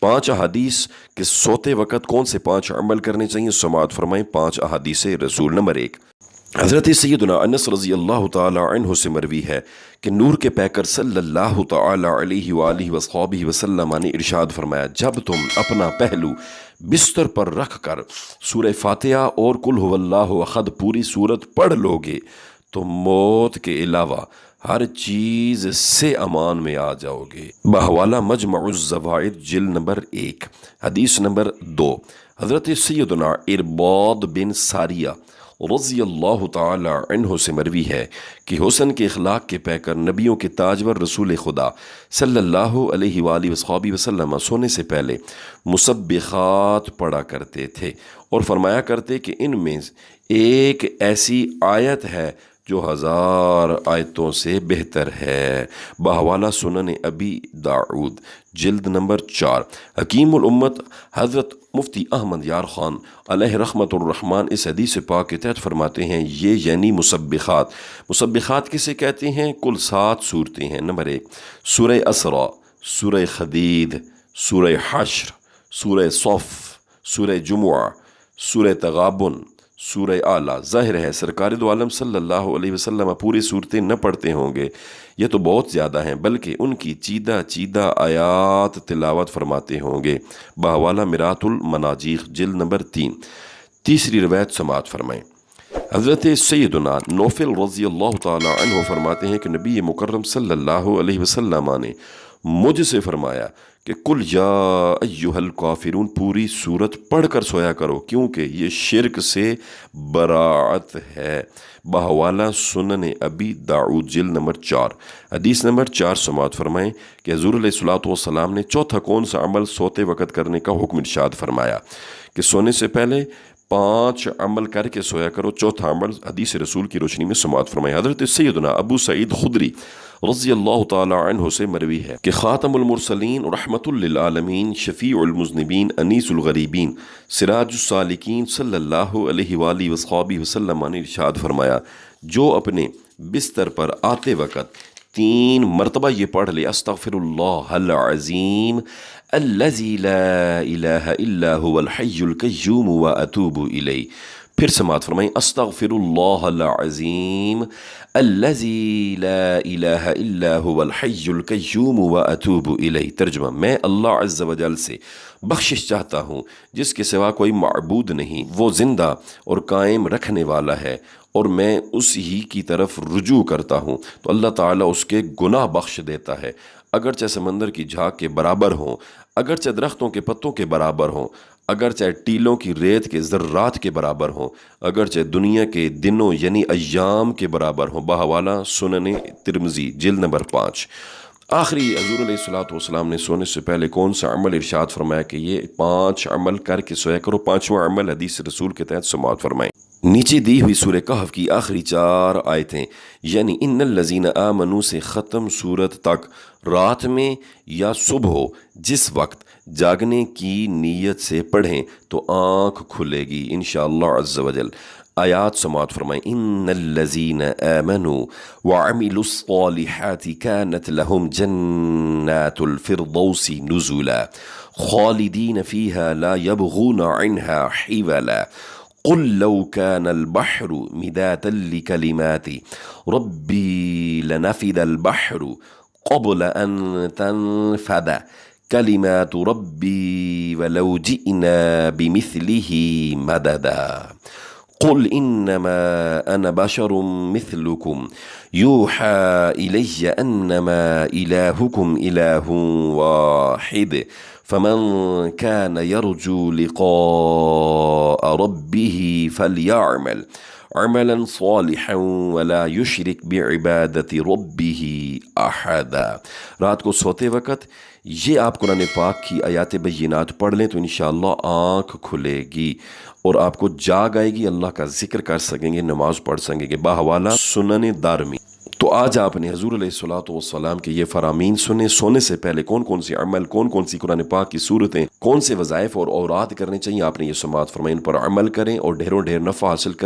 5 अहादीस कि सोते वक़्त कौन से 5 अमल करने चाहिए, समाअत फरमाएं 5 अहादीस रसूल। नंबर 1, हज़रत सैयदना अनस रज़ी अल्लाह ताला अन्हु से मरवी है कि नूर के पैकर सल्लल्लाहु ताला अलैहि वसहबिहि वसल्लम ने इरशाद फरमाया, जब तुम अपना पहलू बिस्तर पर रख कर सूरह फातिहा और कुल हुवल्लाहु अहद पूरी सूरत पढ़ लोगे तो मौत के अलावा हर चीज़ से अमान में आ जाओगे। बहवाला मजमुअज़ ज़वाइद जिल्द नंबर 1, हदीस नंबर 2, हज़रत सैयदना इरबाद बिन सारिया रज़ी अल्लाह ताला अन्हु से मरवी है कि हुस्न के अखलाक के पैकर नबियों के ताजवर रसूल खुदा सल्लल्लाहु अलैहि वसल्लम सोने से पहले मुसब्बिखात पढ़ा करते थे और फरमाया करते कि इनमें एक ऐसी आयत है जो 1000 आयतों से बेहतर है। बहवाला सुनन अबी दाऊद जिल्द नंबर 4, हकीमुल उम्मत हज़रत मुफ्ती अहमद यार ख़ान अलैहि रहमतुर रहमान इस हदीस पाक के तहत फरमाते हैं, ये यानी मुसब्बिखात किसे कहते हैं? कुल 7 सूरतें हैं। नंबर 1, सूरह असरा, सूरह खदीद, सूरह हश्र, सूरह सफ़, सूरह जुमुआ, सूरह तगाबुन, सूरह आला। ज़ाहिर है सरकार दो आलम सल्लल्लाहु अलैहि वसल्लम पूरी सूरतें न पढ़ते होंगे, ये तो बहुत ज़्यादा हैं, बल्कि उनकी चीदा आयात तिलावत फरमाते होंगे। बहवाला मिरातुल मनाजीख जिल्द नंबर 3, तीसरी रवायत समाअत फरमाएं। हज़रत सैयदना नौफल रज़ी अल्लाह ताला अन्हु फरमाते हैं कि नबी मुकर्रम सल्लल्लाहु अलैहि वसल्लम ने मुझसे फरमाया कि कुल या अय्युहल काफिरून पूरी सूरत पढ़ कर सोया करो, क्योंकि ये शिरक से बराअत है। बहवाला सुनन अबी दाऊद जिल्द नंबर 4, हदीस नंबर 4 समाअत फरमाएं कि हुज़ूर अलैहिस्सलातु वस्सलाम ने चौथा कौन सा अमल सोते वक़्त करने का हुक्म इरशाद फरमाया कि सोने से पहले 5 अमल करके सोया करो। चौथा अमल हदीस रसूल की रोशनी में समाअत फरमाया। हज़रत सैयदना अबू सईद खुदरी रज़ी अल्लाह ताला अन्हु से मरवी है कि ख़ातमुल मुरसलीन रहमतुल लिल आलमीन शफ़ीउल मुज़निबीन अनीसुल गरीबीन सिराजुस सालिकीन सल्लल्लाहु अलैहि वसल्लम ने इरशाद फरमाया, जो अपने बिस्तर पर आते वक़्त 3 मरतबा ये पढ़ ले, अस्तग़फिरुल्लाहल अज़ीम अल्लज़ी ला इलाहा इल्ला हुवल हय्युल क़य्यूम व अतूबु इलैह। फिर समाअत फरमाएं, अस्तग़फिरुल्लाहल अज़ीम अल्लज़ी ला इलाहा इल्ला हुवल हय्युल क़य्यूम व अतूबु इलैह। तर्जुमा, मैं अल्लाह अज़्ज़ व जल से बख्शिश चाहता हूँ जिसके सिवा कोई माबूद नहीं, वो ज़िंदा और कायम रखने वाला है और मैं उसी की तरफ रुजू करता हूँ तो अल्लाह ताला उसके गुनाह बख्श देता है, अगरचे समंदर की झाग के बराबर हों, अगरचे दरख्तों के पत्तों के बराबर हों, अगरचे टीलों की रेत के ज़र्रात के बराबर हों, अगरचे दुनिया के दिनों यानी अय्याम के बराबर हों। बहवाला सुनन तिरमिज़ी जिल्द नंबर 5। आखिरी हुज़ूर अलैहिस्सलातु वस्सलाम ने सोने से पहले कौन सा अमल इरशाद फरमाया कि ये 5 अमल करके सोया करो। 5वां अमल हदीस रसूल के तहत समाअत फरमाएं। नीचे दी हुई सूरह कहफ की आखिरी 4 आयतें यानी इन्नल लज़ीना आमनू से ख़त्म सूरत तक रात में या सुबह जिस वक्त जागने की नीयत से पढ़ें तो आँख खुलेगी इंशाअल्लाह अज़्ज़ व जल। आयात समाअत फरमाएं, इन्नल लज़ीना आमनू व अमिलुस्सालिहाति कानत लहुम जन्नातुल फिरदौसी नुज़ुला खालिदीन फ़ीहा ला यबगूना अन्हा हिवला क़ुल लौ कानल बहरु मिदादन लिकलिमाति रब्बी लनफ़िदल बहरु क़ब्ल अन तनफ़द कलिमातु रब्बी वलौ जिअना बिमिस्लिही मददा क़ुल इन्नमा अना बशरुम मिस्लुकुम यूहा इलय्या अन्नमा इलाहुकुम इलाहुन वाहिद फमन कान यरजू लिक़ाअ रब्बिही फलयअमल अमलन सालिहन वला युशरिक बिइबादति रब्बिही अहदा। रात को सोते वक़्त ये आप कुरान पाक की आयात बय्यिनात पढ़ लें तो इंशाअल्लाह आँख खुलेगी और आपको जाग आएगी, अल्लाह का जिक्र कर सकेंगे, नमाज पढ़ सकेंगे। बहवाला सुनन दारमी। तो आज आपने हुज़ूर अलैहिस्सलातु वस्सलाम के ये फरामीन सुने। सोने से पहले कौन कौन सी अमल, कौन कौन सी कुरान पाक की सूरतें, कौन से वज़ाइफ और औरात करने चाहिए, आपने ये समाअत फरमाई, इन पर अमल करें और ढेरों ढेर नफ़ा हासिल करें।